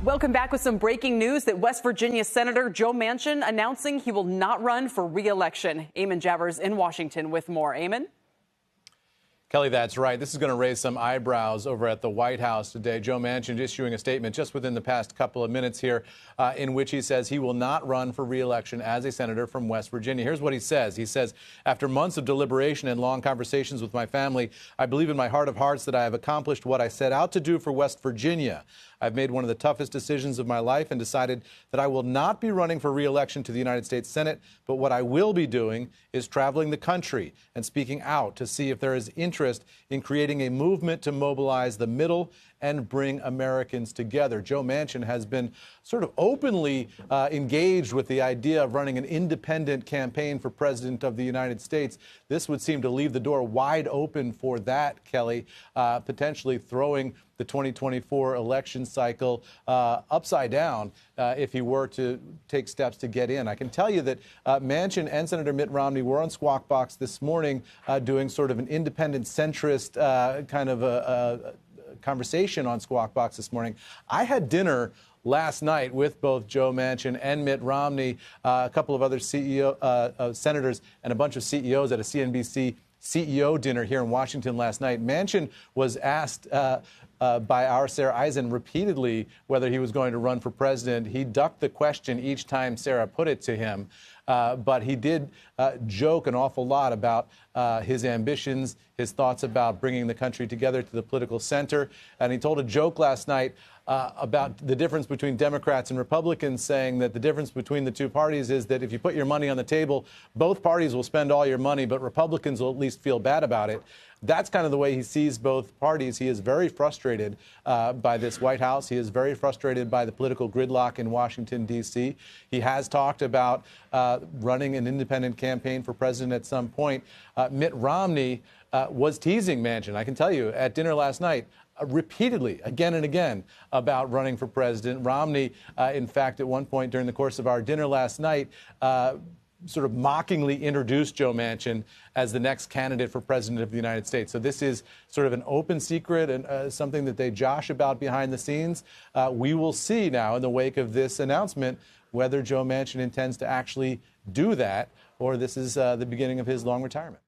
Welcome back with some breaking news that West Virginia Senator Joe Manchin announcing he will not run for re-election. Eamon Javers in Washington with more. Eamon? Kelly, that's right. This is going to raise some eyebrows over at the White House today. Joe Manchin issuing a statement just within the past couple of minutes here in which he says he will not run for re-election as a senator from West Virginia. Here's what he says. He says, after months of deliberation and long conversations with my family, I believe in my heart of hearts that I have accomplished what I set out to do for West Virginia. I've made one of the toughest decisions of my life and decided that I will not be running for re-election to the United States Senate, but what I will be doing is traveling the country and speaking out to see if there is interest in creating a movement to mobilize the middle and bring Americans together. Joe Manchin has been sort of openly engaged with the idea of running an independent campaign for president of the United States. This would seem to leave the door wide open for that, Kelly, potentially throwing the 2024 election cycle upside down if he were to take steps to get in. I can tell you that Manchin and Senator Mitt Romney were on Squawk Box this morning doing sort of an independent centrist kind of a conversation on Squawk Box this morning. I had dinner last night with both Joe Manchin and Mitt Romney, a couple of other senators, and a bunch of CEOs at a CNBC CEO dinner here in Washington last night. Manchin was asked by our Sarah Eisen repeatedly whether he was going to run for president. He ducked the question each time Sarah put it to him, but he did joke an awful lot about his ambitions, his thoughts about bringing the country together to the political center. And he told a joke last night about the difference between Democrats and Republicans, saying that the difference between the two parties is that if you put your money on the table, both parties will spend all your money, but Republicans will at least feel bad about it. That's kind of the way he sees both parties. He is very frustrated by this White House. He is very frustrated by the political gridlock in Washington, D.C. He has talked about running an independent campaign for president at some point. Mitt Romney was teasing Manchin, I can tell you, at dinner last night, repeatedly, again and again, about running for president. Romney, in fact, at one point during the course of our dinner last night, sort of mockingly introduced Joe Manchin as the next candidate for president of the United States. So this is sort of an open secret and something that they josh about behind the scenes. We will see now in the wake of this announcement whether Joe Manchin intends to actually do that or this is the beginning of his long retirement.